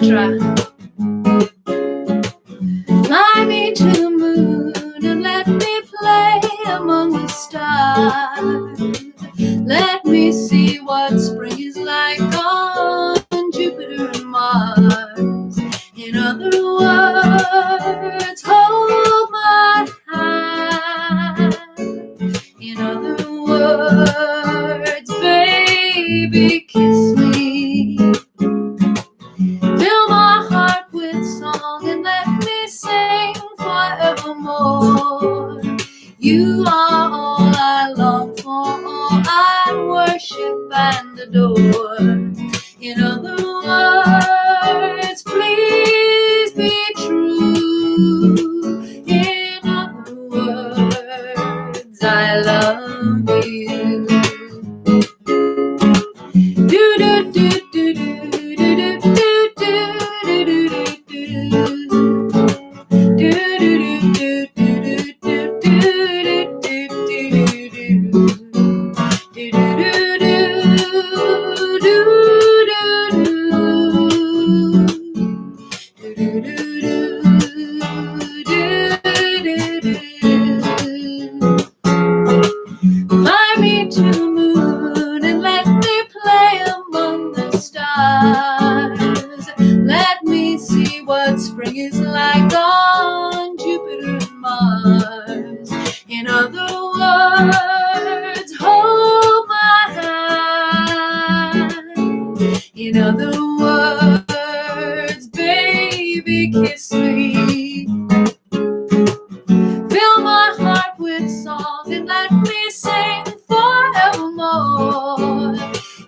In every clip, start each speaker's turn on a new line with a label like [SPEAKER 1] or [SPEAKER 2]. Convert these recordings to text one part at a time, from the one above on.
[SPEAKER 1] Sinatra. Fly me to the moon and let me play among the stars. Let me see what spring is like on Jupiter and Mars. In other words, hold my hand. In other words, baby, kiss me. Fill my heart with song and let me sing forevermore. You are all I long for, all I worship and adore. In other words, please be true. In other words, I love you. Do do do do do do do do do Fly me to the moon and let me play among the stars. Let me see what spring is like on Jupiter and Mars. In other words, hold my hand. In other words, baby, kiss me. Fill my heart with song and let me sing forevermore.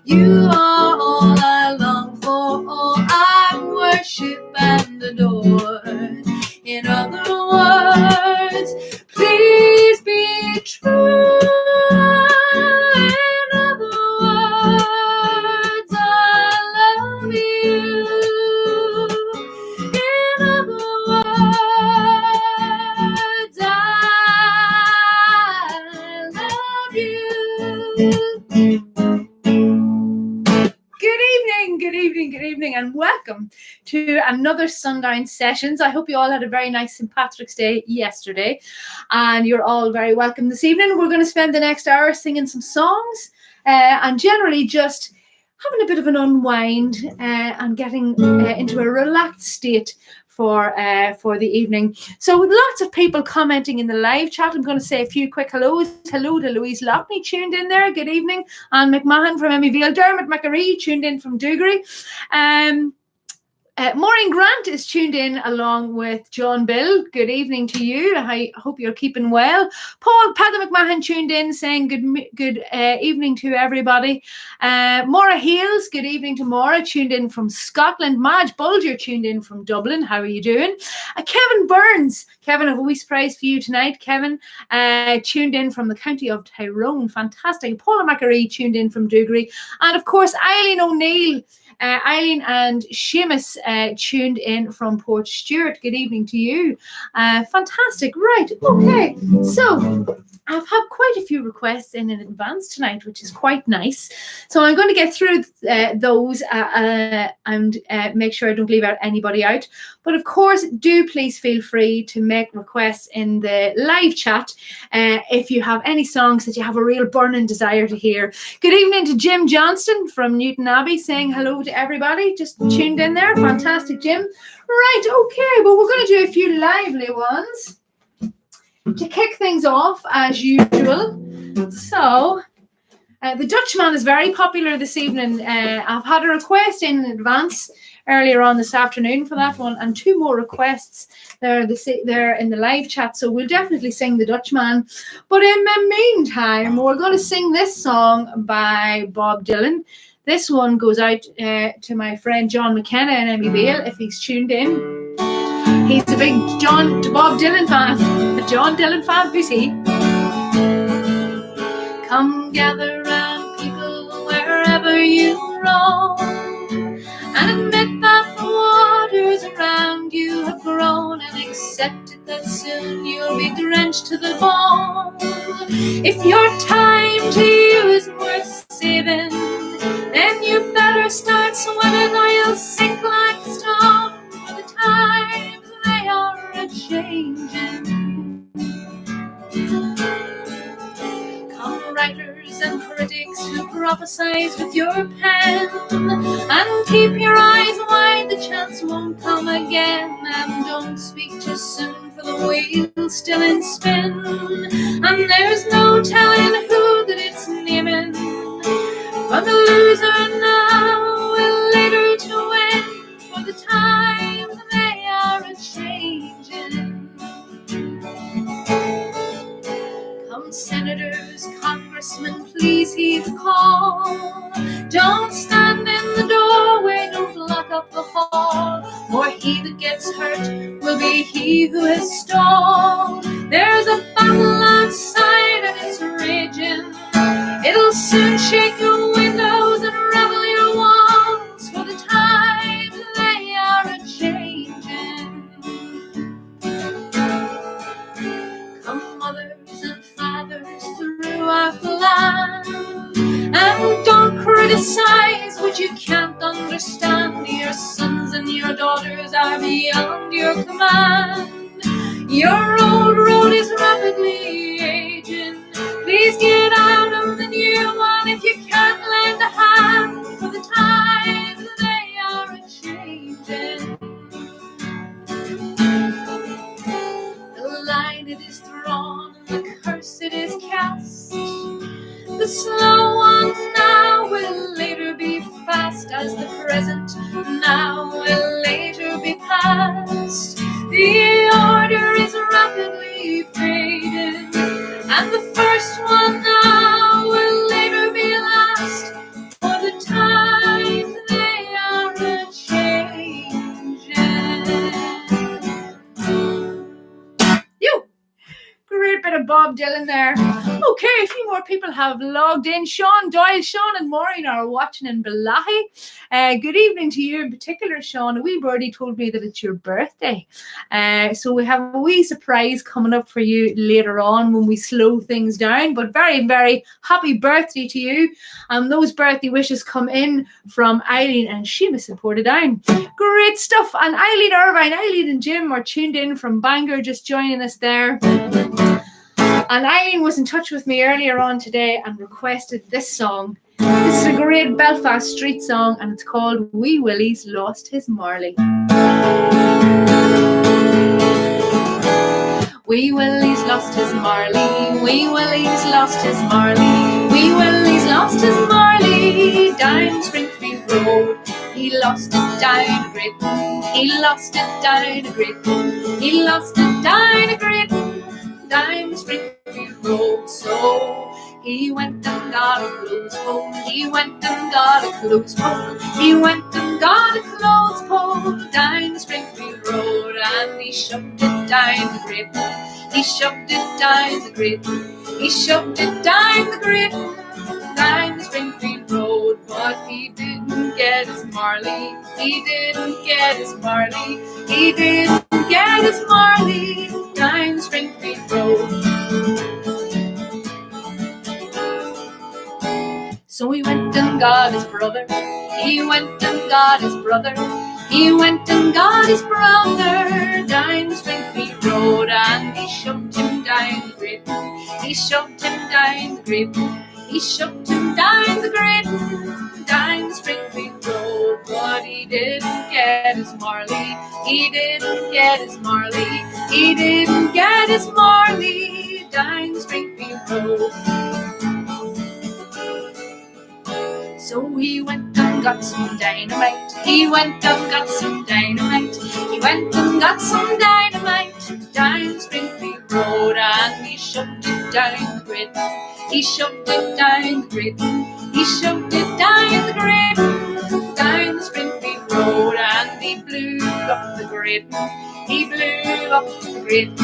[SPEAKER 1] You are all I long for, all I worship and adore. In other words, please be true. In other words, I love you. In other words, I love you. Good evening, and welcome to another Sundown Sessions. I hope you all had a very nice St. Patrick's Day yesterday, and you're all very welcome this evening. We're going to spend the next hour singing some songs and generally just having a bit of an unwind and getting into a relaxed state for the evening. So with lots of people commenting in the live chat, I'm going to say a few quick hellos. Hello to Louise Lockney, tuned in there. Good evening. Anne McMahon from Emmyvale. Dermot McAree, tuned in from Duggery. Maureen Grant is tuned in along with John Bill. Good evening to you. I hope you're keeping well. Paul Paddy McMahon tuned in saying good evening to everybody. Maura Hales, good evening to Maura, tuned in from Scotland. Madge Bulger tuned in from Dublin. How are you doing? Kevin Burns. Kevin, I have a wee surprise for you tonight. Kevin tuned in from the county of Tyrone. Fantastic. Paula McAree tuned in from Duggery. And of course, Eileen O'Neill. Eileen and Seamus tuned in from Port Stewart. Good evening to you. Fantastic. Right. Okay. So I've had quite a few requests in advance tonight, which is quite nice. So I'm going to get through those and make sure I don't leave out anybody out. But of course, do please feel free to make requests in the live chat if you have any songs that you have a real burning desire to hear. Good evening to Jim Johnston from Newton Abbey, saying hello to everybody. Just tuned in there. Fantastic, Jim. Right, okay. Well, we're going to do a few lively ones to kick things off as usual. So the Dutchman is very popular this evening. I've had a request in advance earlier on this afternoon for that one, and two more requests there in the live chat, so we'll definitely sing the Dutchman. But in the meantime, we're going to sing this song by Bob Dylan. This one goes out to my friend John McKenna in Emmyvale, if he's tuned in. He's a big Bob Dylan fan. A John Dylan fan, who's he? Come gather round, people, wherever you roam, and admit that the waters around you have grown, and accept it that soon you'll be drenched to the bone. If your time to you is worth saving, then you better start swimming or you'll sink like a stone. prophesize with your pen, and keep your eyes wide, the chance won't come again. And don't speak too soon, for the wheel's still in spin, and there's no telling who that it's naming. But the loser now will later to win, for the times they are a-changing. Come senators, congressmen, please heed the call. Don't stand in the doorway, don't block up the hall, for he that gets hurt will be he who has stalled. There's a battle outside and it's raging. It'll soon shake your windows and rattle your walls, for the times they are a-changing. Come mothers and fathers throughout the land, and don't criticize what you can't understand. Your sons and your daughters are beyond your command. Your old road is rapidly aging. Please get out of the new one if you can't lend a hand, for the times they are a-changing. The line it is drawn, the curse it is cast. The slow one now will later be fast, as the present now will later be past. The order is rapidly fading, and the first one now will later be last, for the times they are a-changing. You! Great bit of Bob Dylan there. Okay, a few more people have logged in. Sean Doyle, Sean and Maureen are watching in Balahi. Good evening to you in particular, Sean. A wee birdie told me that it's your birthday. So we have a wee surprise coming up for you later on when we slow things down. But very, very happy birthday to you. Those birthday wishes come in from Eileen and Seamus in Portadown. Great stuff. And Eileen and Jim are tuned in from Bangor, just joining us there. And Eileen was in touch with me earlier on today and requested this song. This is a great Belfast street song, and it's called Wee Willies Lost His Marley. Wee Willies lost his Marley, Wee Willies lost his Marley, Wee Willies lost his Marley down Springfield Road. He lost it down a Great, he lost it down a Great, he lost it down a Great, down Springfield Road. So he went and got a clothes pole, he went and got a clothes pole, he went and got a clothes pole down the Springfield Road, and he shoved it down the Great, he shoved it down the Great, he shoved it down the Great, down the Springfield Road. But he didn't get his Marley, he didn't get his Marley, he didn't get his Marley down the Springfield Road. So he went and got his brother, he went and got his brother, he went and got his brother down the Springfield Road, and he shoved him down the Great, he shoved him down the Great, he shoved him down the Great, down the Springfield Road. But he didn't get his Marley, he didn't get his Marley, he didn't get his Marley down the Springfield Road. So he went and got some dynamite, he went and got some dynamite, he went and got some dynamite down Springfield Road, and he shoved it down the Great, he shoved it down the Great, he shoved it down the Great, down the Springfield Road, and he blew up the Great, he blew up the Great,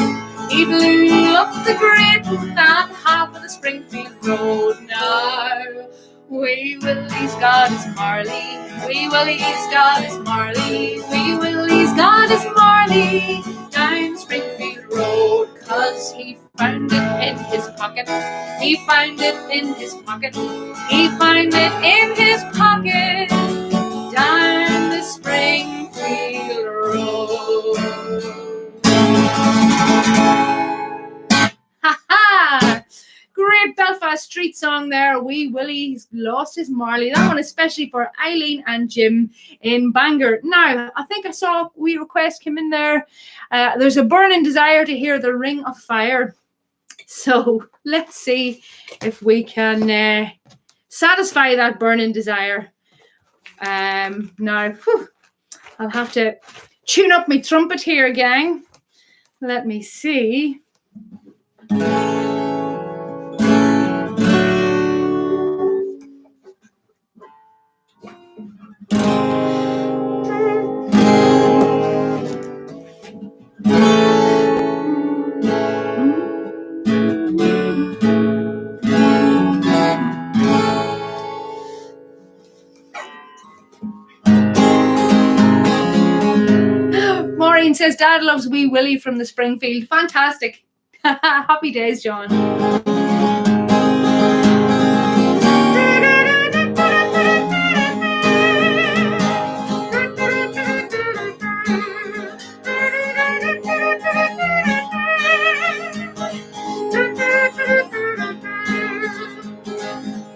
[SPEAKER 1] he blew up the Great, that half of the Springfield Road. Now Wee Willie's got his Marley, Wee Willie's got his Marley, Wee Willie's got his Marley down Springfield Road, 'cause he found it in his pocket, he found it in his pocket, he found it in his pocket down the Springfield Road. Ha ha! Great Belfast street song there, Wee Willies Lost His Marley. That one especially for Eileen and Jim in Bangor. Now, I think I saw a wee request come in there. There's a burning desire to hear The Ring of Fire. So let's see if we can satisfy that burning desire. Now, I'll have to tune up my trumpet here, gang. Let me see. Maureen says, Dad loves Wee Willie from the Springfield. Fantastic. Happy days, John.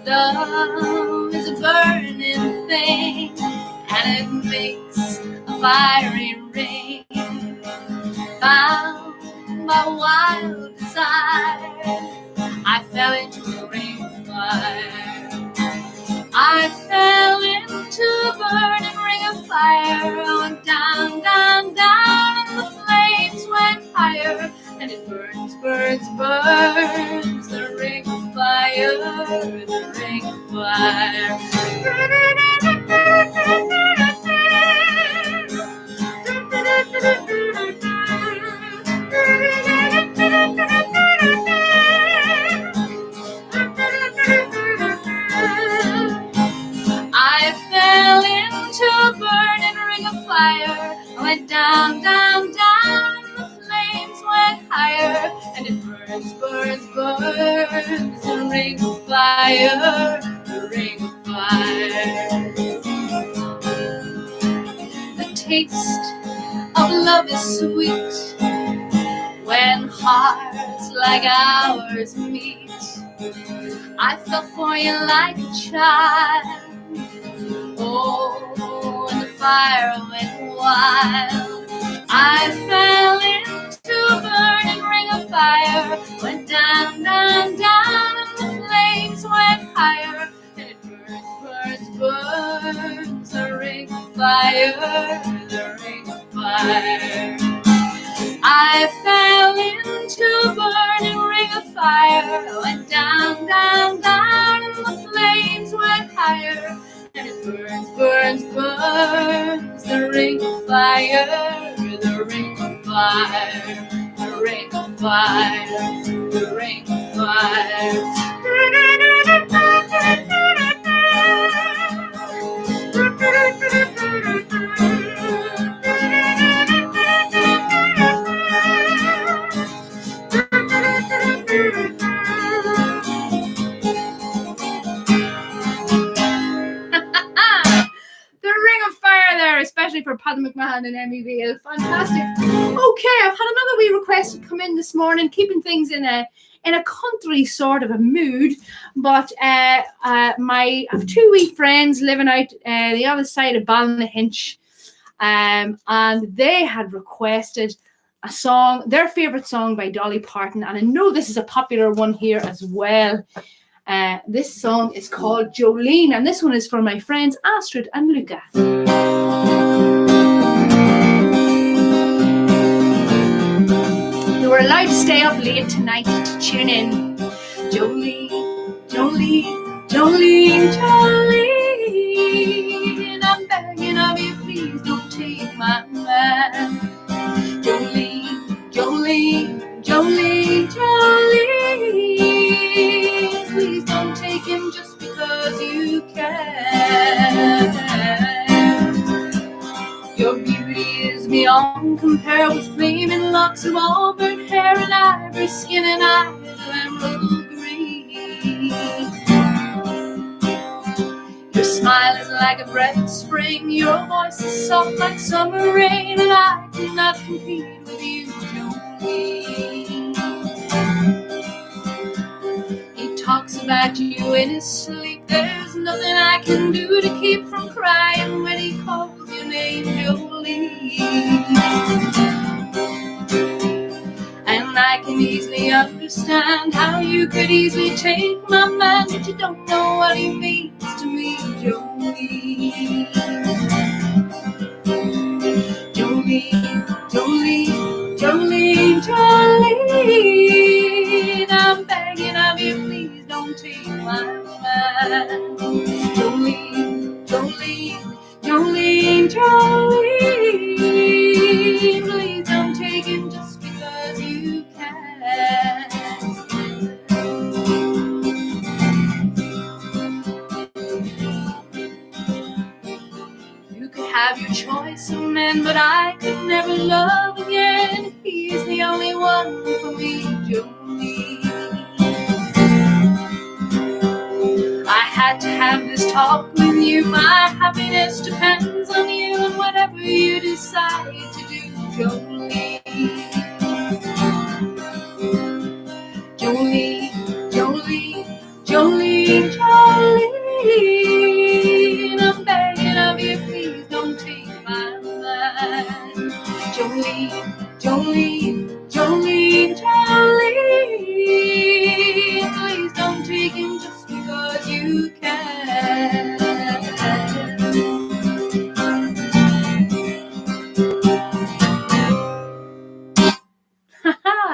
[SPEAKER 1] Love is a burning thing, and it makes a fiery ring, bound by wild desire. I fell into a ring of fire. I fell into a burning ring of fire. I went down, down, down, and the flames went higher. And it burns, burns, burns, the ring of fire, the ring of fire. I fell into a burning ring of fire. I went down, down, down, and the flames went higher. And it burns, burns, burns, the ring of fire, the ring of fire. The taste of love is sweet when hearts like ours meet. I fell for you like a child. Oh, and the fire went wild. I fell into a burning ring of fire. Went down, down, down, and the flames went higher. And it burns, burns, burns, the ring of fire, the ring of fire. I fell into a burning ring of fire. I went down, down, down, and the flames went higher. And it burns, burns, burns, the ring of fire, the ring of fire, the ring of fire, the ring of fire. Especially for Paddy McMahon and Emmy Veal. Fantastic. Okay, I've had another wee request to come in this morning, keeping things in a country sort of a mood. But I have two wee friends living out the other side of Ballynahinch, and they had requested a song, their favourite song by Dolly Parton, and I know this is a popular one here as well. This song is called Jolene, and this one is for my friends Astrid and Luca. You were allowed to stay up late tonight to tune in. Jolie, Jolie, Jolie, Jolie, I'm begging of you, please don't take my man. Jolie, Jolie, Jolie, Jolie, please don't take him just because you can. Your beauty is beyond compare, with flaming locks of auburn hair and ivory skin and eyes of emerald green. Your smile is like a breath of spring, your voice is soft like summer rain, and I cannot compete with you, Jolie. He talks back to you in his sleep. There's nothing I can do to keep from crying when he calls your name, Jolie. And I can easily understand how you could easily take my man, but you don't know what he means to me, Jolie. Jolie, Jolie, Jolie, Jolie, I'm begging of you, please don't take my man. Jolie, Jolie, Jolie, Jolie, please don't take him just because you can. You could have your choice of men, but I could never love again. He's the only one for me, Jolie. I had to have this talk with you. My happiness depends on you and whatever you decide to do, Jolie. Jolie, Jolie, Jolie, Jolie, and I'm begging of you, please don't take my man. Jolie, Jolie, Jolie, Jolie, please don't take him just because you can.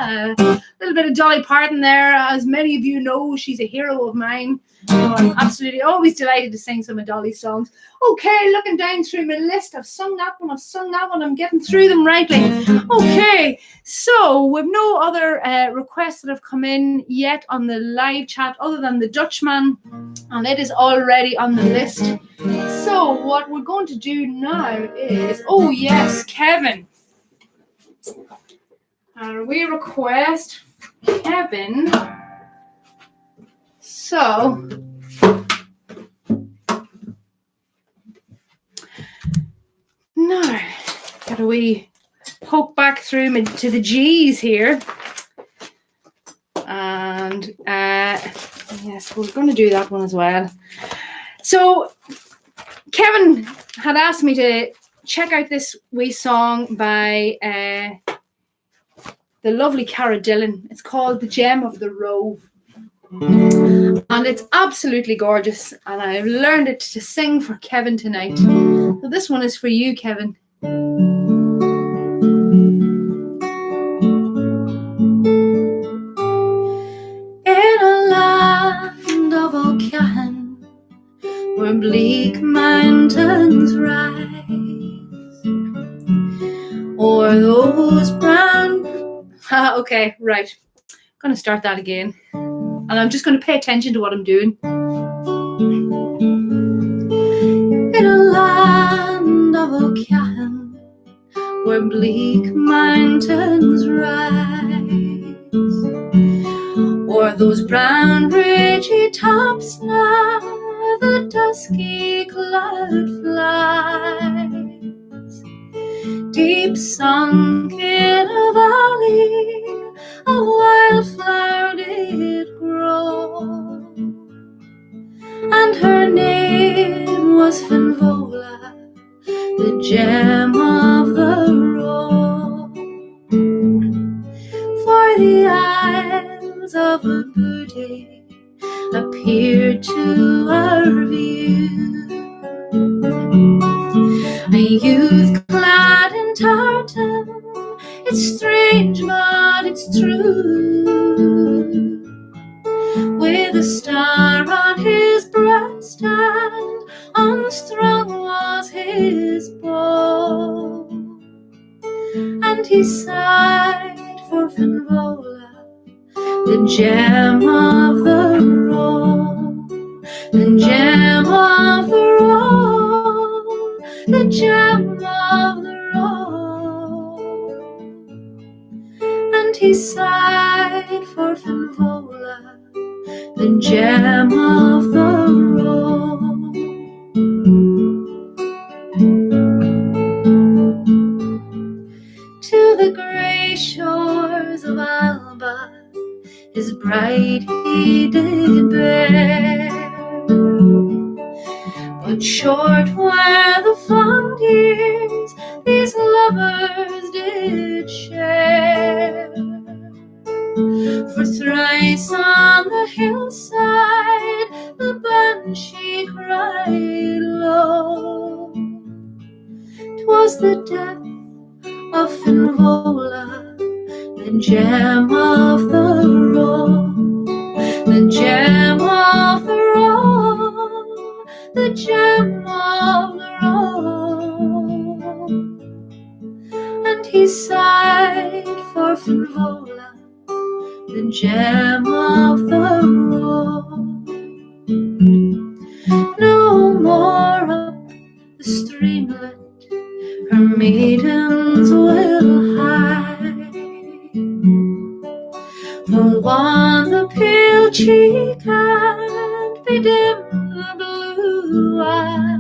[SPEAKER 1] A little bit of Dolly Parton there. As many of you know, she's a hero of mine. So I'm absolutely always delighted to sing some of Dolly's songs. Okay, looking down through my list, I've sung that one, I'm getting through them rightly. Okay, so we've no other requests that have come in yet on the live chat other than the Dutchman, and it is already on the list. So what we're going to do now is, oh yes, Kevin. We request Kevin. So now, gotta we poke back through to the G's here, and yes, we're going to do that one as well. So Kevin had asked me to check out this wee song by the lovely Cara Dillon. It's called The Gem of the Roe. And it's absolutely gorgeous. And I've learned it to sing for Kevin tonight. So this one is for you, Kevin. In a land of O'Cahan, where bleak mountains rise, or those brown... okay, right. I'm going to start that again. And I'm just going to pay attention to what I'm doing. In a land of O'Cahan, where bleak mountains rise, or those brown ridgy tops now the dusky cloud flies, deep sunk in a valley, a wildflower did grow, and her name was Finvola, the gem of the roe. For the eyes of a booty appeared to our view, a youth clad in tartan. It's strange, but it's true, with a star on his breast and unstrung was his bow, and he sighed for Finvola, the gem of the roe, the gem of the roe, the gem of the roe. And he sighed for Finvola, the gem of the roe. To the grey shores of Alba, his bride he did bear. But short were the fond years these lovers did share. For thrice on the hillside the banshee cried low. 'Twas the death of Finvola, the gem of the roe, the gem of the roe, the gem of the roe. And he sighed for Finvola, the gem of the roe. No more up the streamlet her maidens will hide, for one the pale cheek and bedim the blue eye.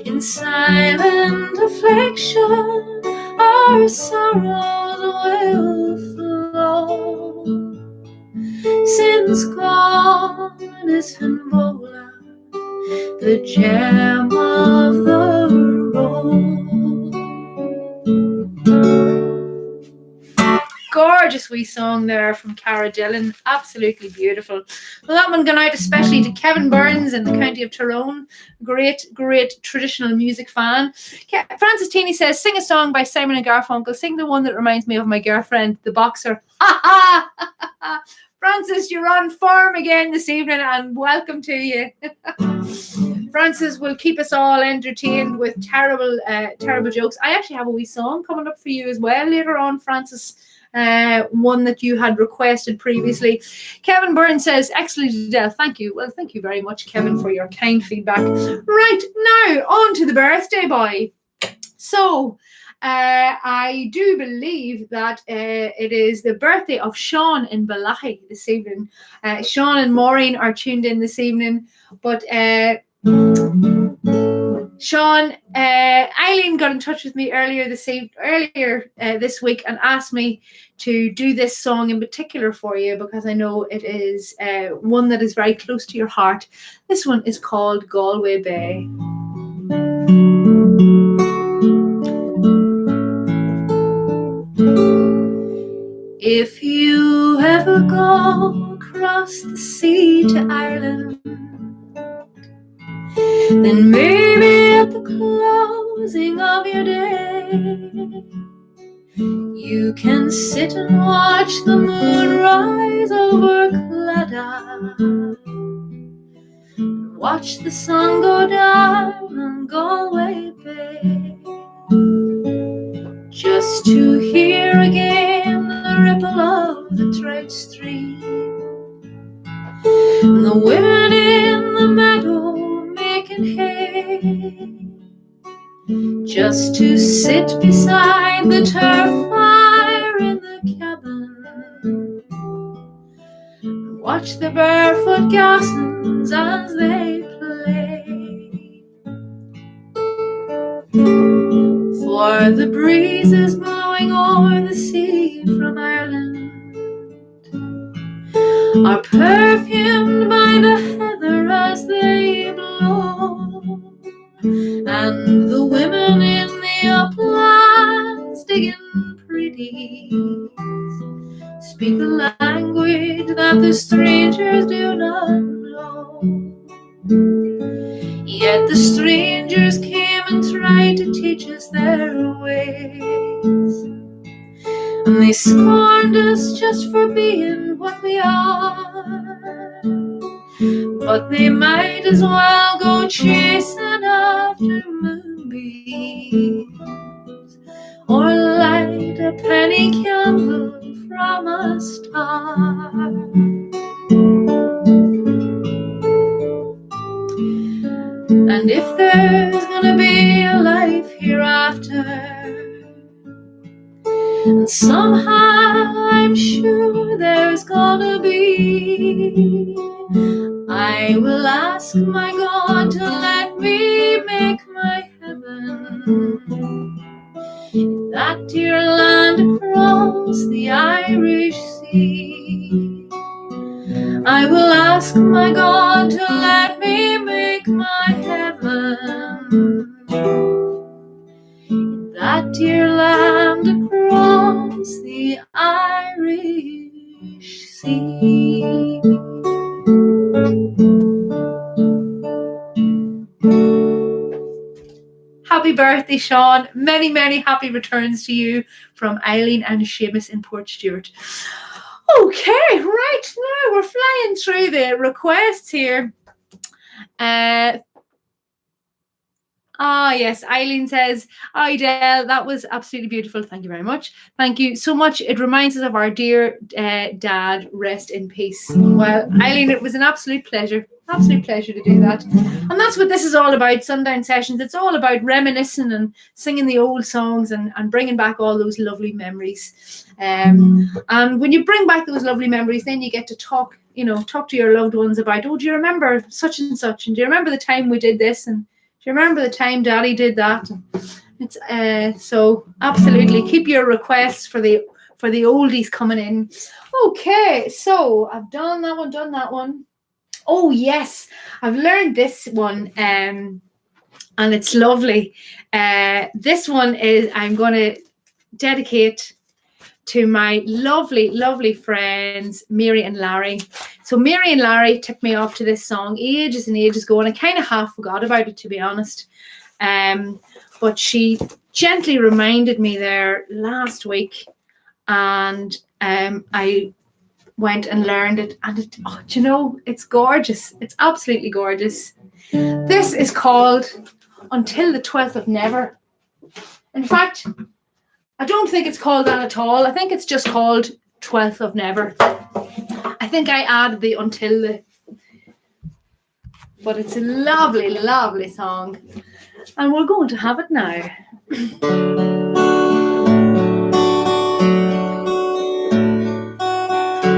[SPEAKER 1] In silent affliction our sorrows will flow, since gone is Finvola, the gem of the roe. Gorgeous wee song there from Cara Dillon, absolutely beautiful. Well, that one gone out especially to Kevin Burns in the county of Tyrone, great traditional music fan. Francis Teeny says, sing a song by Simon and Garfunkel, sing the one that reminds me of my girlfriend, the boxer. Francis, you're on form again this evening, and welcome to you. Francis will keep us all entertained with terrible jokes. I actually have a wee song coming up for you as well later on, Francis. One that you had requested previously. Kevin Byrne says, excellent, Edelle. Thank you. Well, thank you very much, Kevin, for your kind feedback. Right, now on to the birthday boy. So I do believe that it is the birthday of Sean in Balahi this evening. Sean and Maureen are tuned in this evening, but Sean, Eileen got in touch with me earlier this week and asked me to do this song in particular for you because I know it is one that is very close to your heart. This one is called Galway Bay. If you ever go across the sea to Ireland, then maybe at the closing of your day, you can sit and watch the moon rise over Claddagh, and watch the sun go down on Galway Bay, just to hear again the ripple of the trout stream, and the women in the meadow making hay, just to sit beside the turf fire in the cabin and watch the barefoot gossans as they play. For the breeze is blowing o'er the sea from Ireland, are perfumed by the heather as they blow, and the women in the uplands digging pretty speak the language that the strangers do not know. Yet the strangers came and tried to teach us their ways, and they scorned us just for being what we are. But they might as well go chasing after moonbeams, or light a penny candle from a star. And if there's gonna be a life hereafter, and somehow I'm sure there's gonna be, I will ask my God to let me make my heaven in that dear land across the Irish I will ask my God to let me make my heaven in that dear land across the Irish Sea. Happy birthday, Sean. Many, many happy returns to you from Eileen and Seamus in Port Stewart. Okay, right now we're flying through the requests here. Yes, Eileen says, Edelle, that was absolutely beautiful. Thank you very much. Thank you so much. It reminds us of our dear dad. Rest in peace. Well, Eileen, it was an absolute pleasure. Absolute pleasure to do that. And that's what this is all about, Sundown Sessions. It's all about reminiscing and singing the old songs and bringing back all those lovely memories. And when you bring back those lovely memories, then you get to talk to your loved ones about, oh, do you remember such and such? And do you remember the time we did this? And do you remember the time Daddy did that? It's so absolutely keep your requests for the oldies coming in. Okay, so I've done that one. Oh yes, I've learned this one, and it's lovely. This one is I'm going to dedicate to my lovely, lovely friends, Mary and Larry. So Mary and Larry took me off to this song ages and ages ago, and I kind of half forgot about it, to be honest. But she gently reminded me there last week, and I went and learned it, and it's gorgeous. It's absolutely gorgeous. This is called Until the 12th of Never. In fact, I don't think it's called that at all. I think it's just called 12th of Never. I think I added the until the, but it's a lovely, lovely song. And we're going to have it now.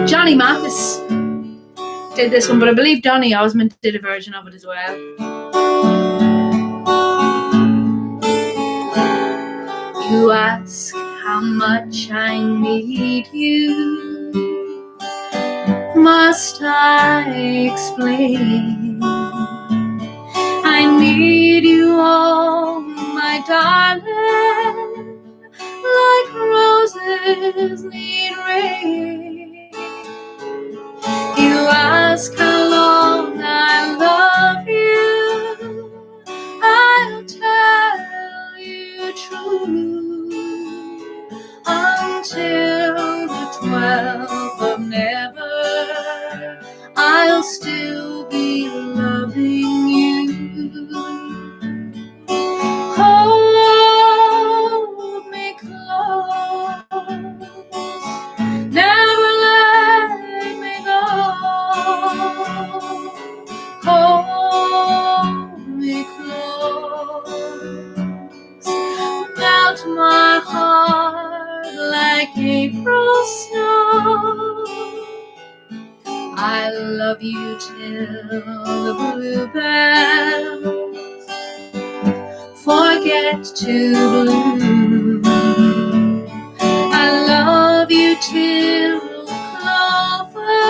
[SPEAKER 1] Johnny Mathis did this one, but I believe Donny Osmond did a version of it as well. You ask how much I need you. Must I explain? I need you all, my darling, like roses need rain. You ask how long I love you. I'll tell you true. Until the 12th of never, I'll still be loving you. Hold me close, never let me go. Hold me close, melt my heart like April snow. I love you till the bluebells forget to bloom. I love you till clover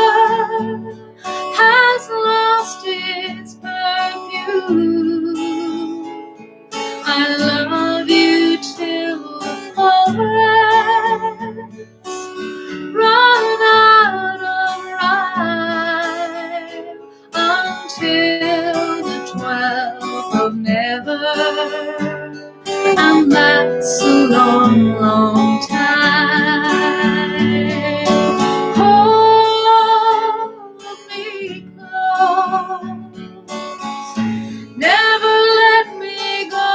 [SPEAKER 1] has lost its perfume. I love you till the forest run out of rhyme. Until the 12th of never, and that's a long, long time. Hold me close, never let me go.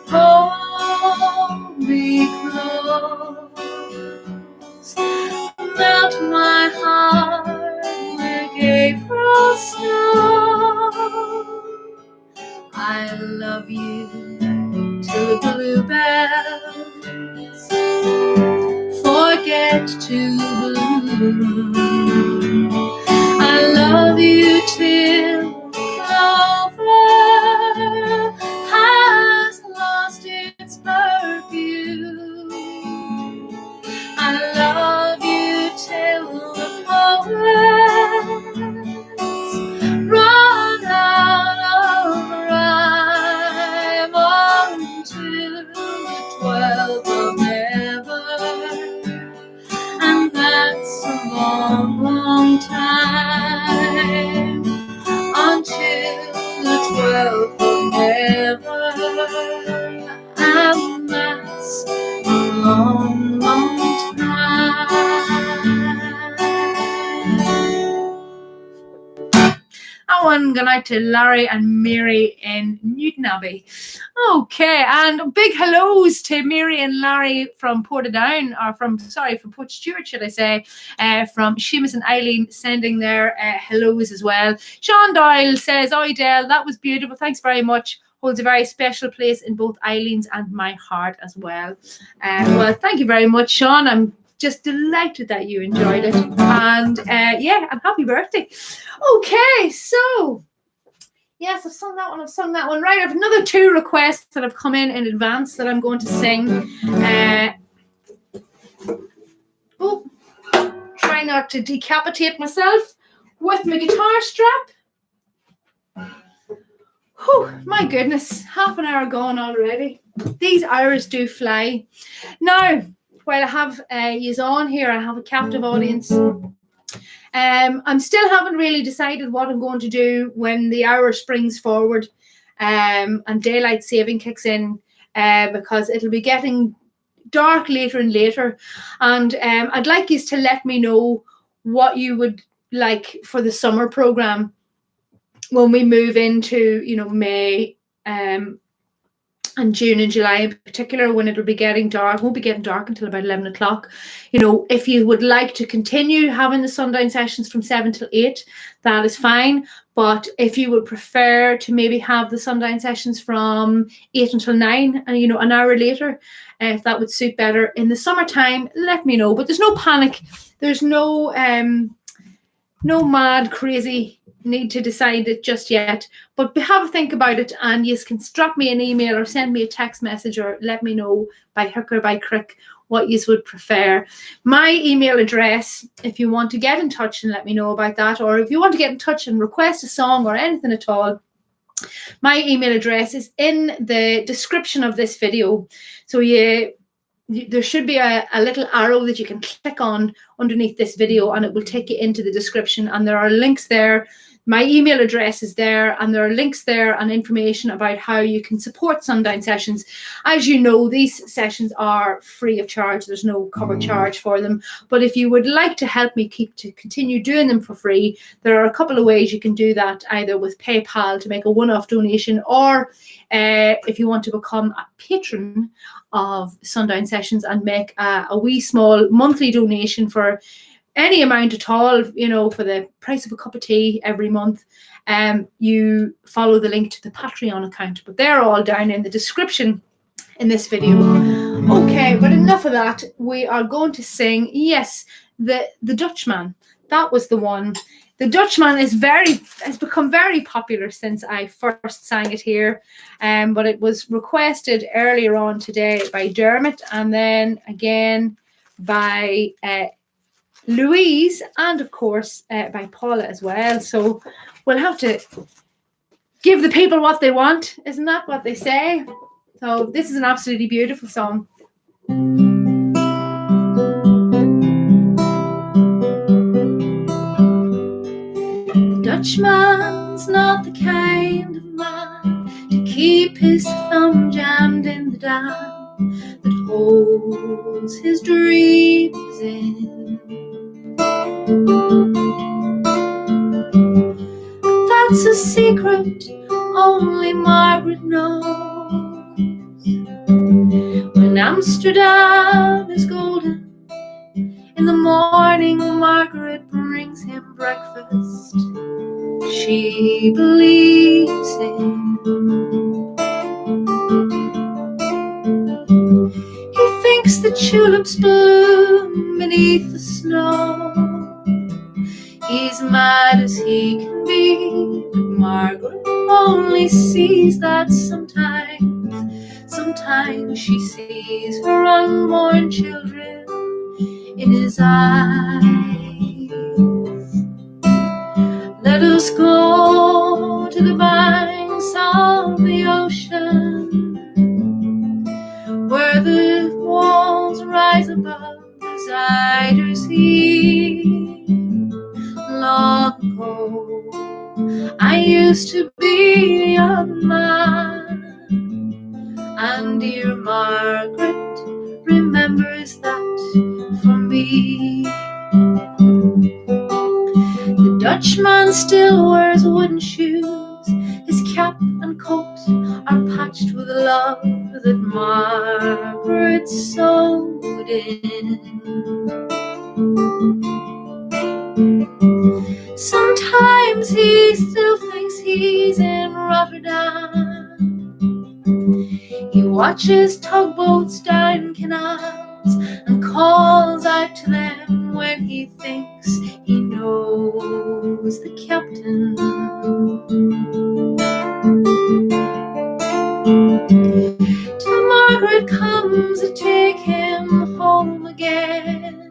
[SPEAKER 1] Hold me close, melt my heart like April snow. I love you till the bluebells forget to bloom. I love you till clover has lost its perfume. I love you till the That one going out to Larry and Mary in Newton Abbey. Okay, and big hellos to Mary and Larry from Portadown, or from Portstewart, should I say, from Seamus and Eileen sending their hellos as well. Sean Doyle says, "Oh, Edelle, that was beautiful. Thanks very much. Holds a very special place in both Eileen's and my heart as well." Well, thank you very much, Sean. I'm just delighted that you enjoyed it, and and happy birthday. Okay, so yes, I've sung that one. Right, I have another 2 requests that have come in advance that I'm going to sing. Try not to decapitate myself with my guitar strap. Oh my goodness, half an hour gone already. These hours do fly. Now, while I have yous on here, I have a captive audience. I'm still haven't really decided what I'm going to do when the hour springs forward and daylight saving kicks in, because it'll be getting dark later and later. And I'd like you to let me know what you would like for the summer program when we move into, May and June and July in particular, when it'll be getting dark. It won't be getting dark until about 11 o'clock. If you would like to continue having the Sundown Sessions from 7 till 8, that is fine. But if you would prefer to maybe have the Sundown Sessions from 8 until 9, and an hour later, if that would suit better in the summertime, let me know. But there's no panic. There's no mad, crazy need to decide it just yet, but have a think about it, and you can drop me an email or send me a text message or let me know by hook or by crook what you would prefer. My email address, if you want to get in touch and let me know about that, or if you want to get in touch and request a song or anything at all, my email address is in the description of this video. So there should be a little arrow that you can click on underneath this video, and it will take you into the description, and there are links there. My email address is there, and there are links there and information about how you can support Sundown Sessions. As you know, these sessions are free of charge. There's no cover charge for them. But if you would like to help me continue doing them for free, there are a couple of ways you can do that, either with PayPal to make a one-off donation, or if you want to become a patron of Sundown Sessions and make a wee small monthly donation for any amount at all, for the price of a cup of tea every month, you follow the link to the Patreon account. But they're all down in the description in this video. Okay, but enough of that. We are going to sing, yes, the Dutchman. That was the one. The Dutchman has become very popular since I first sang it here, but it was requested earlier on today by Dermot, and then again by Louise, and of course by Paula as well. So we'll have to give the people what they want, isn't that what they say? So this is an absolutely beautiful song. The Dutchman's not the kind of man to keep his thumb jammed in the dam that holds his dreams in. That's a secret only Margaret knows. When Amsterdam is golden, in the morning Margaret brings him breakfast she believes in. He thinks the tulips bloom beneath the snow. He's mad as he can be, but Margaret only sees that sometimes she sees her unborn children in his eyes. Let us go to the banks of the ocean, where the walls rise above the Zuyder's Heath. Long ago, I used to be a young man, and dear Margaret remembers that for me. The Dutchman still wears wooden shoes. His cap and coat are patched with love that Margaret sewed in. Sometimes he still thinks he's in Rotterdam. He watches tugboats down canals and calls out to them when he thinks he knows the captain. Till Margaret comes to take him home again,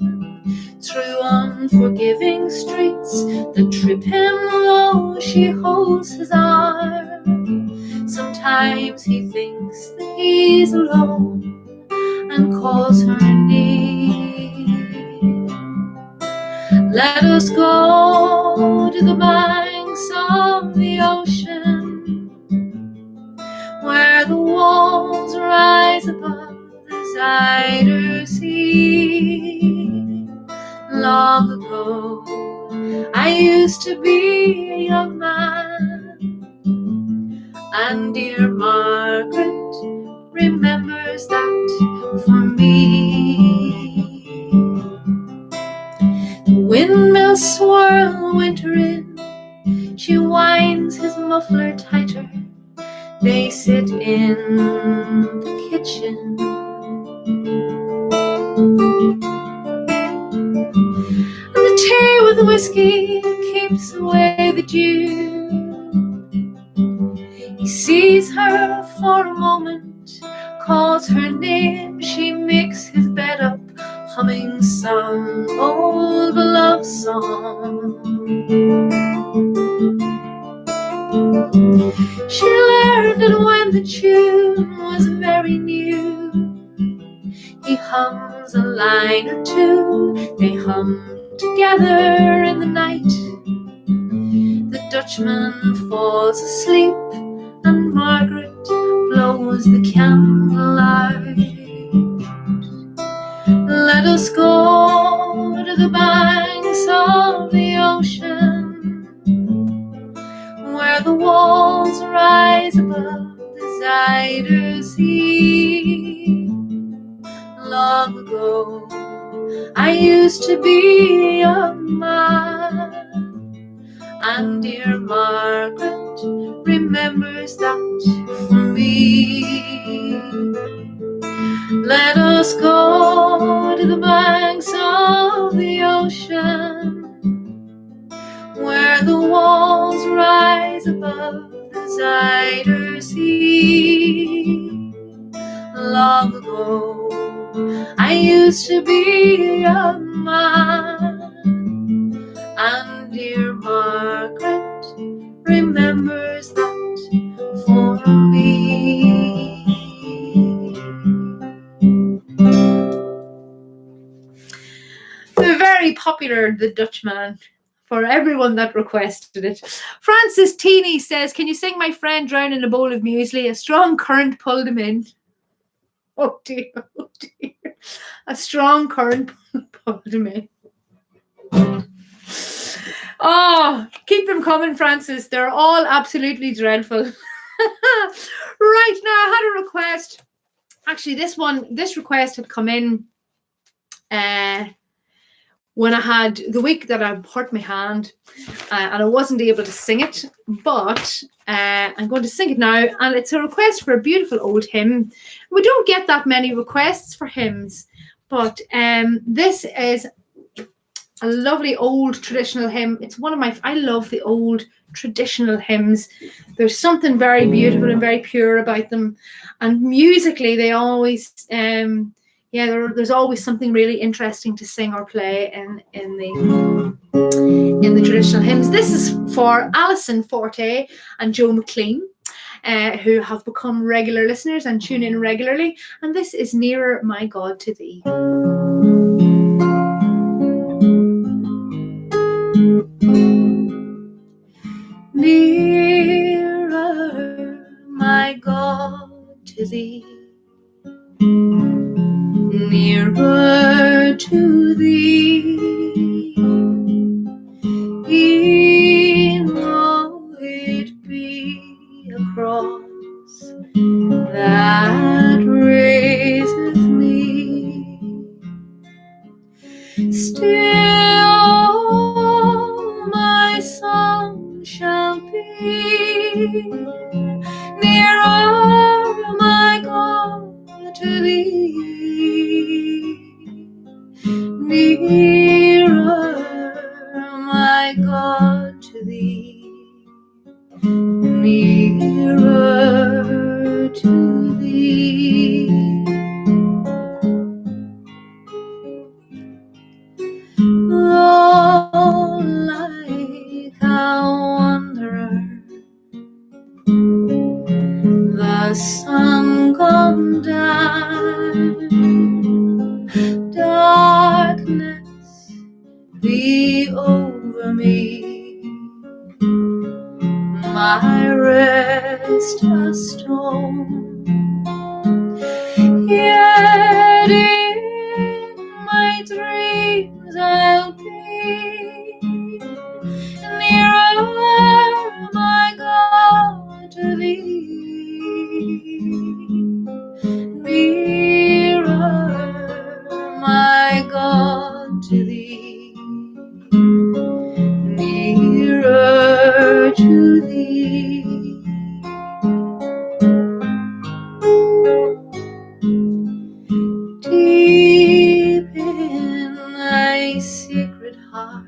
[SPEAKER 1] through unforgiving streets that trip him low, she holds his arm. Sometimes he thinks that he's alone and calls her name. Let us go to the banks of the ocean, where the walls rise above the Zuyder Sea. Long ago, I used to be a young man, and dear Margaret remembers that for me. The windmills swirl the winter in, she winds his muffler tighter. They sit in the kitchen. And the tea with whiskey keeps away the dew. He sees her for a moment, calls her name. She makes his bed up, humming some old beloved song. She learned it when the tune was very new. He hums a line or two, they hum together in the night. The Dutchman falls asleep and Margaret blows the candlelight. Let us go to the banks of the ocean, where the walls rise above the Zuyder Sea. Long ago, I used to be a young man, and dear Margaret remembers that for me. Let us go to the banks of the ocean, where the walls rise above the Zuyder Sea. Long ago, I used to be a young man, and dear Margaret remembers that for me. Very popular, The Dutchman, for everyone that requested it. Francis Teeny says, can you sing My Friend Drowned in a Bowl of Muesli? A strong current pulled him in. Oh dear, oh dear. A strong current pulled him in. Oh, keep them coming, Francis. They're all absolutely dreadful. Right, now I had a request. Actually, this request had come in when I had the week that I hurt my hand and I wasn't able to sing it, but I'm going to sing it now, and it's a request for a beautiful old hymn. We don't get that many requests for hymns, but this is a lovely old traditional hymn. It's one of my, I love the old traditional hymns. There's something very beautiful and very pure about them, and musically they always there's always something really interesting to sing or play in the traditional hymns. This is for Alison Forte and Joe McLean, who have become regular listeners and tune in regularly, and this is Nearer My God to Thee. Nearer, my God, to Thee, nearer to Thee, nearer, my God, to thee. Nearer, my God, to thee. Nearer to thee. Oh, like a wanderer, the sun gone down, darkness be over me, my rest a stone. Yet in my dreams I'll be nearer, my God, to thee. Nearer, my God, to thee. Nearer to thee. Deep in thy secret heart,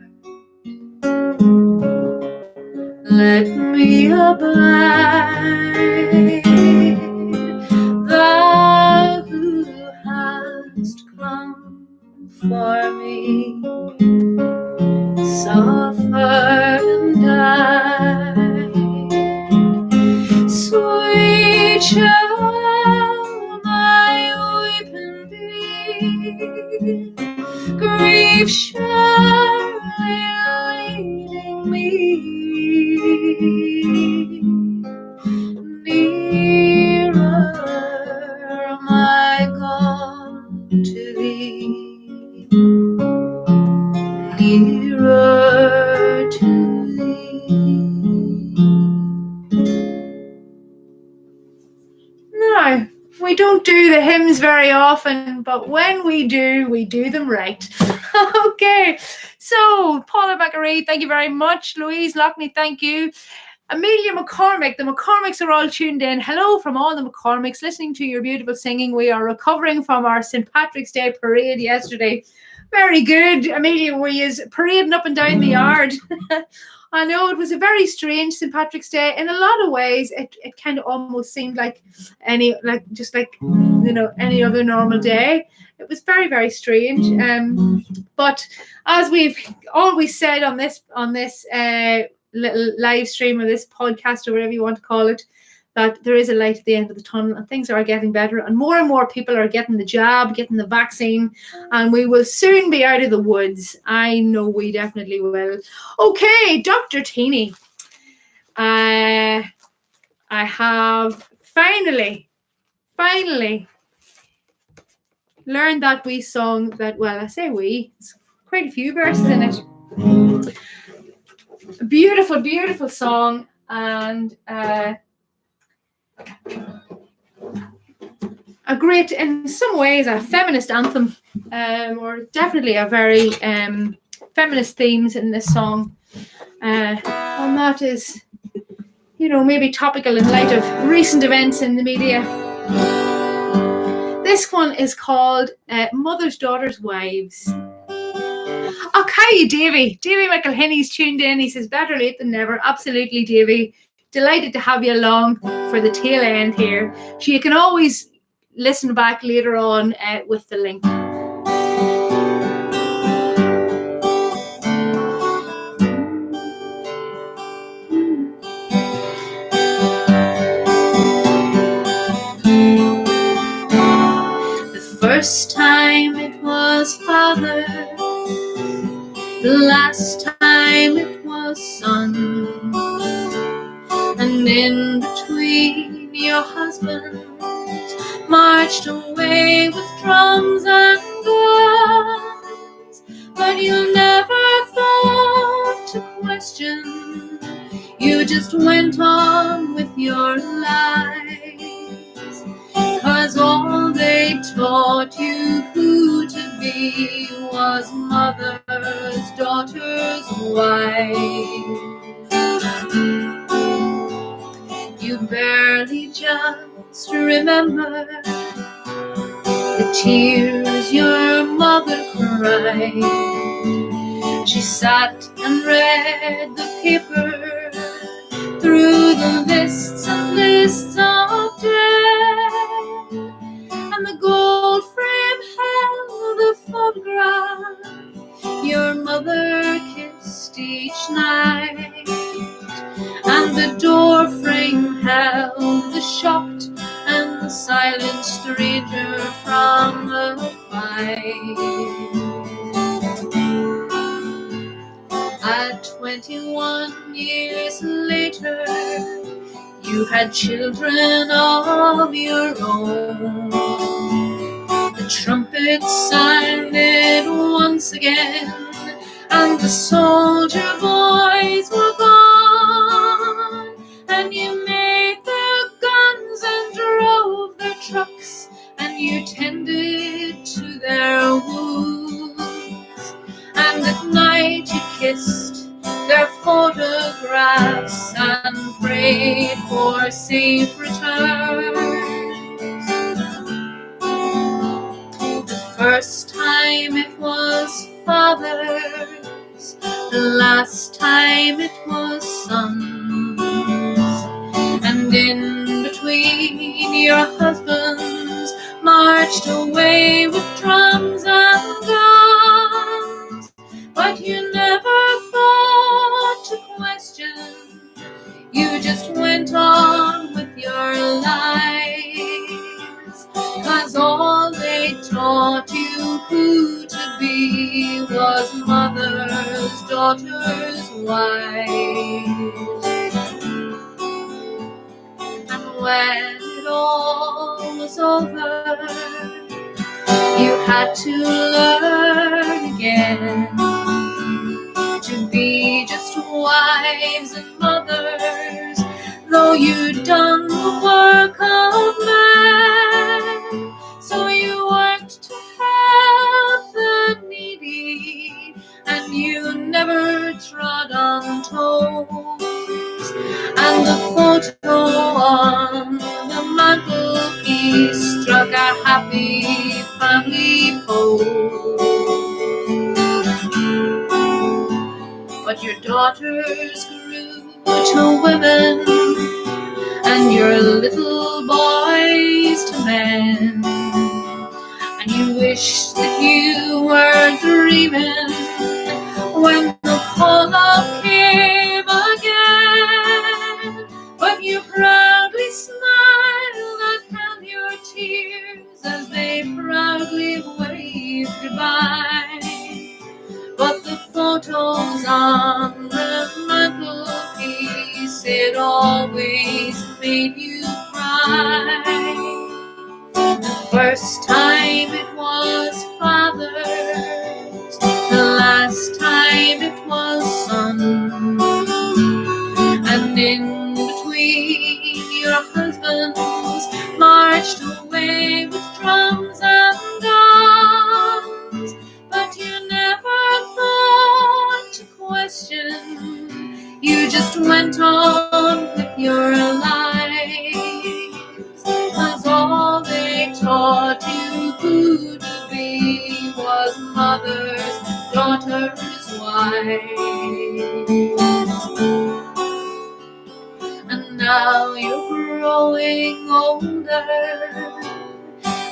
[SPEAKER 1] let me abide. Thou who hast come for me, suffered and died. Sweet shall thy weeping be, grief surely leading me. Nearer, my God, to thee. Nearer to thee. Now, we don't do the hymns very often, but when we do them right. Okay, so Paula Beckery, thank you very much. Louise Lockney, thank you. Amelia McCormick, the McCormicks are all tuned in. Hello from all the McCormicks, listening to your beautiful singing. We are recovering from our St. Patrick's Day parade yesterday. Very good, Amelia. We is parading up and down the yard. I know it was a very strange St. Patrick's Day. In a lot of ways, it kind of almost seemed like any other normal day. It was very, very strange. But as we've always said on this little live stream or this podcast or whatever you want to call it, that there is a light at the end of the tunnel and things are getting better and more people are getting the jab, getting the vaccine, and we will soon be out of the woods. I know we definitely will. Okay, Dr. Teeny. I have finally learned that wee song that, well, I say wee, it's quite a few verses in it. A beautiful, beautiful song, and a great, in some ways, a feminist anthem, or definitely a very feminist themes in this song, and that is, maybe topical in light of recent events in the media. This one is called Mothers, Daughters, Wives. Okay, Davy McElhinney's tuned in. He says, better late than never. Absolutely, Davy. Delighted to have you along for the tail end here. So you can always listen back later on with the link. The first time it was father, the last time it was son, and in between your husbands marched away with drums and guns, but you never thought to question, you just went on with your lives, 'cause all they taught you who to be was mothers, daughters, wives. just remember the tears your mother cried. She sat and read the paper through the lists and lists of death, and the gold frame held the photograph your mother kissed each night, and the door frame held the shocked and the silent stranger from the fight. At 21 years later, you had children of your own. The trumpet sounded once again, and the soldier boys were gone, and you made their guns and drove their trucks, and you tended to their wounds, and at night you kissed their photographs and prayed for safe returns. The first time it was fathers, the last time it was sons, and in between your husbands marched away with drums and guns, but you never thought to question. You just went on with your lives, 'cause all they taught you who to be was mothers, daughters, wives. And when it all was over, you had to learn again to be just wives and mothers, though you'd done the work of men. So you worked to help the needy, and you never trod on toes. And the photo on the mantelpiece struck a happy family pose. But your daughters grew to women, and your little boys to men, and you wished that you were dreaming when the call-up came again. But you proudly smiled and held your tears as they proudly waved goodbye. But the photos on the mantelpiece, it always made you cry. The first time it was fathers, the last time it was sons, and in between your husbands marched away with drums and guns, but you never thought to question. You just went on with your lives, 'cause all they taught you who to be was mothers, daughters, wives. And now you're growing older,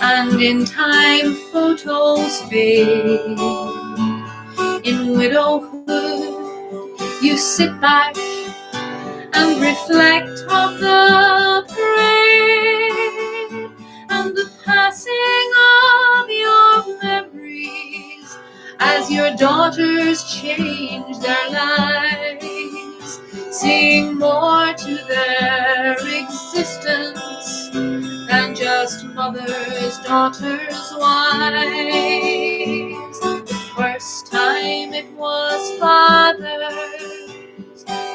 [SPEAKER 1] and in time photos fade. In widowhood you sit back and reflect on the parade and the passing of your memories as your daughters change their lives, seeing more to their existence than just mothers, daughters, wives. The first time it was fathers,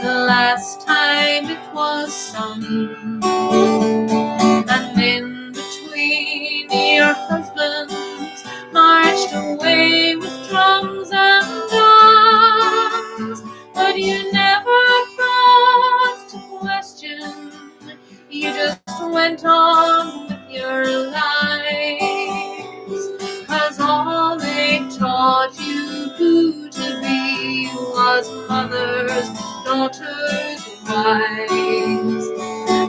[SPEAKER 1] the last time it was sons, and in between your husbands marched away with drums and guns, but you never thought to question. You just went went on with your lives, 'cause all they taught you who to be was mothers, daughters, wives.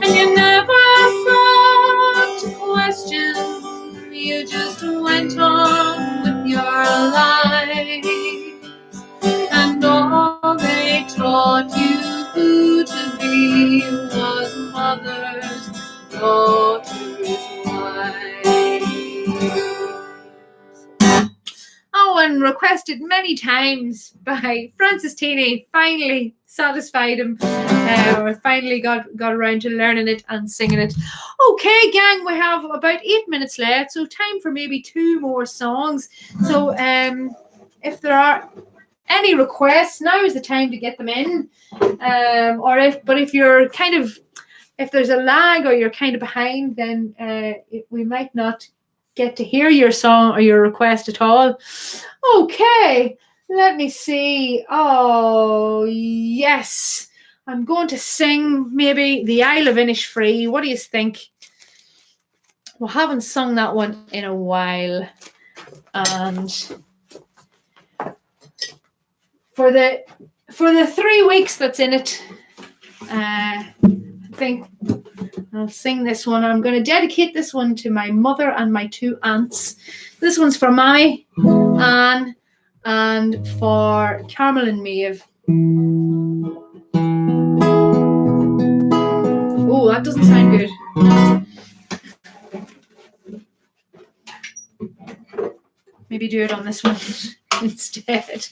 [SPEAKER 1] And you never thought to question, you just went on with your lives. And all they taught you who to be was mothers, daughters, wives. Oh, and requested many times by Francis Tini, finally satisfied him, or finally got around to learning it and singing it. Okay, gang, we have about 8 minutes left, so time for maybe 2 more songs. So if there are any requests, now is the time to get them in. If you're if there's a lag or you're kind of behind, then we might not get to hear your song or your request at all. Okay, let me see. Oh, yes. I'm going to sing maybe The Isle of Innisfree. What do you think? We haven't sung that one in a while. And for the 3 weeks that's in it, I think I'll sing this one. I'm going to dedicate this one to my mother and my 2 aunts. This one's for Mammy, Anne, and for Carmel and Maeve. Oh, that doesn't sound good. Maybe do it on this one instead.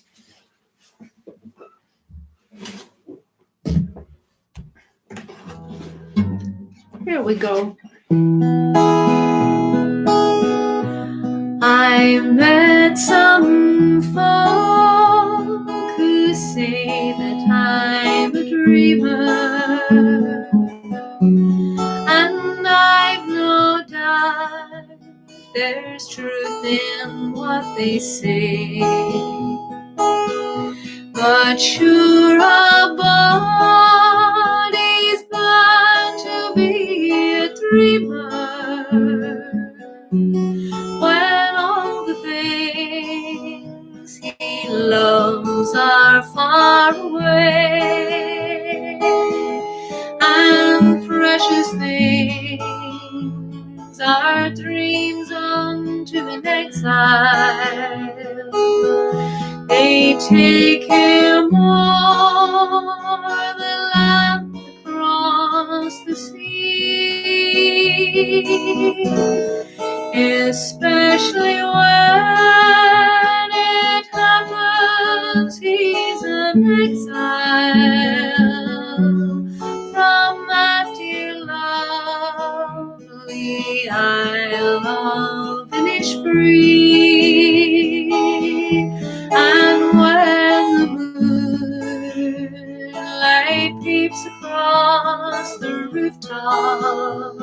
[SPEAKER 1] Here we go. I met some folk who say that I'm a dreamer, and I've no doubt there's truth in what they say. But sure, a body's bound to be a dreamer when all the things he loves are far away, and precious things are dreams unto an exile. They take him o'er the land across the sea, especially when it happens he's an exile from that dear lovely Isle of Innisfree. And when the moonlight peeps across the rooftops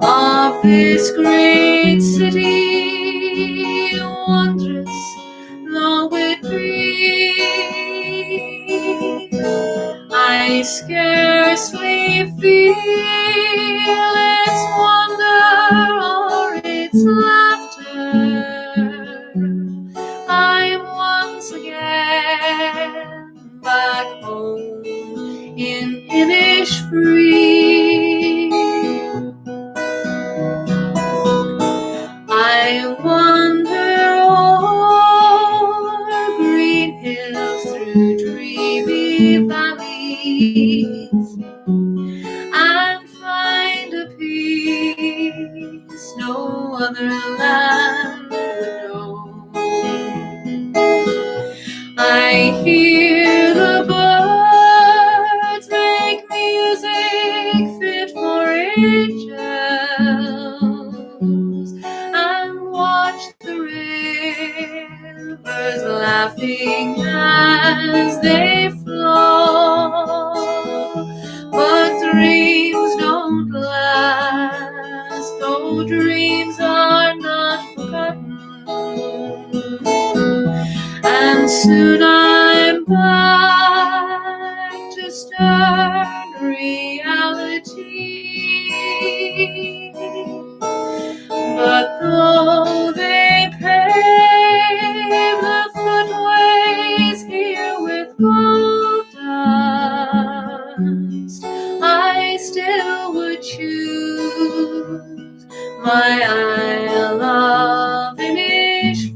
[SPEAKER 1] of this great city, wondrous though it be, I scarcely feel its wonder or its laughter. I'm once again back home in Innisfree. I wander o'er green hills, through dreamy valleys, and find a peace no other land would know. I hear the birds make music fit for angels, and watch the rivers laughing as they flow. But dreams don't last, though dreams are not forgotten. And soon I'm back to stern reality. But though they pave the footways here with gold dust, I still would choose my Isle of Innisfree.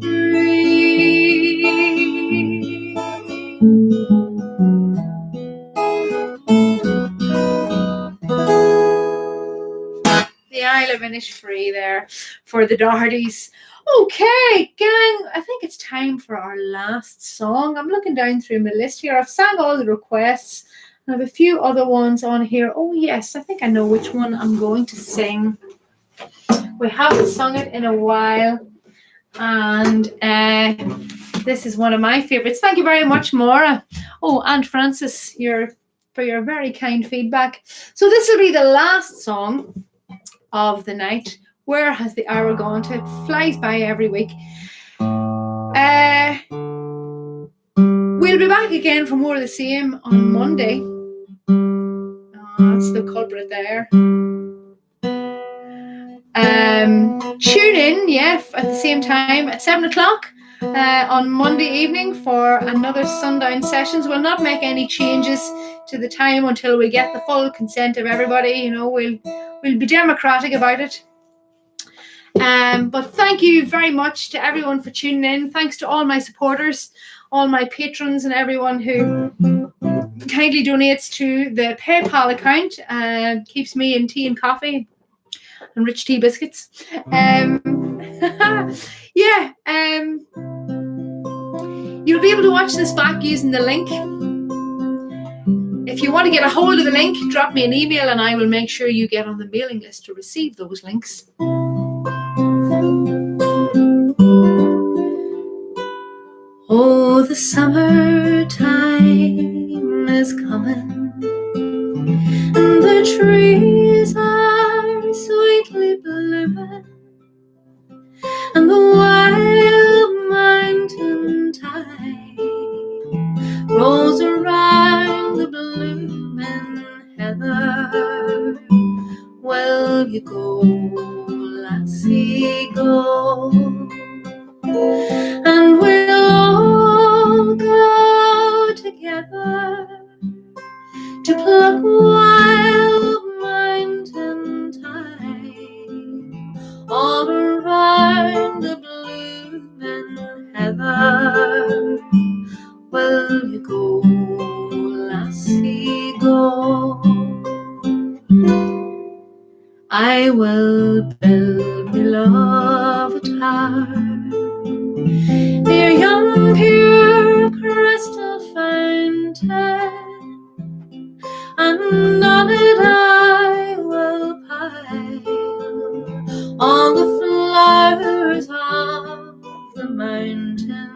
[SPEAKER 1] The Isle of Innisfree there for the Dohertys. Okay, gang, I think it's time for our last song. I'm looking down through my list here. I've sang all the requests. I have a few other ones on here. Oh, yes, I think I know which one I'm going to sing. We haven't sung it in a while. And this is one of my favorites. Thank you very much, Maura. Oh, and Francis, for your very kind feedback. So this will be the last song of the night. Where has the hour gone to? It flies by every week. We'll be back again for more of the same on Monday. That's the culprit there. Tune in, at the same time at 7 o'clock on Monday evening for another Sundown Sessions. We'll not make any changes to the time until we get the full consent of everybody. You know, we'll be democratic about it. But thank you very much to everyone for tuning in. Thanks to all my supporters, all my patrons, and everyone who kindly donates to the PayPal account. Keeps me in tea and coffee and rich tea biscuits. You'll be able to watch this back using the link. If you want to get a hold of the link, drop me an email and I will make sure you get on the mailing list to receive those links. Oh, the summertime is coming, and the trees are sweetly blooming, and the wild mountain thyme rolls around the blooming heather. Well, you go, lassie, go, and we'll all go together to pluck wild mountain thyme all around the blooming heather. Well, you go, lassie, go. I will build me love a tower near yon pure crystal fountain, and on it I will pile all the flowers of the mountain.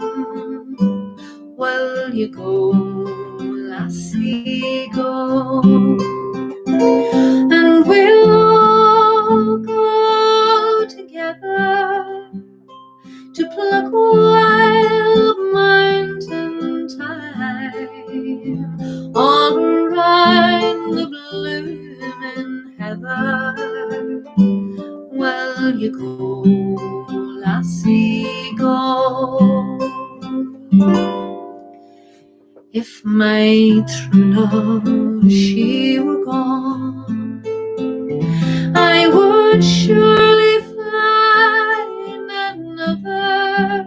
[SPEAKER 1] Well, you go, lassie, go, and we'll all go together to pluck wild mountain thyme all around the blooming heather. Well, you go, lassie, go. If my true love, she were gone, I would surely find another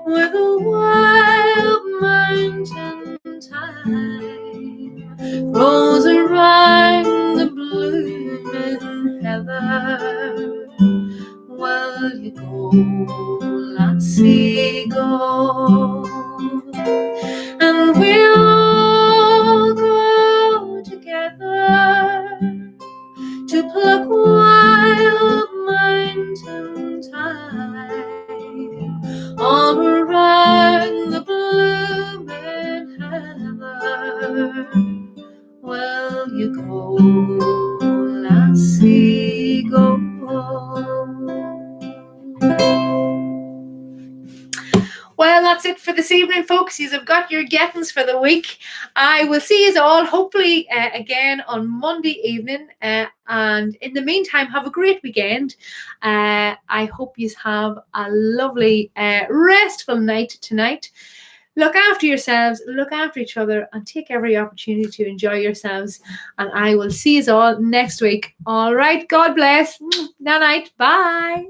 [SPEAKER 1] where the wild mountain thyme rolls around the blooming heather. Well, you go, lassie, go, and we'll all go together to pluck wild mountain thyme all around the blooming heather. Well, you go, lassie, go. Well, that's it for this evening, folks. You've got your gettings for the week. I will see you all hopefully again on Monday evening. And in the meantime, have a great weekend. I hope you have a lovely, restful night tonight. Look after yourselves, look after each other, and take every opportunity to enjoy yourselves. And I will see you all next week. All right. God bless. Night. Bye.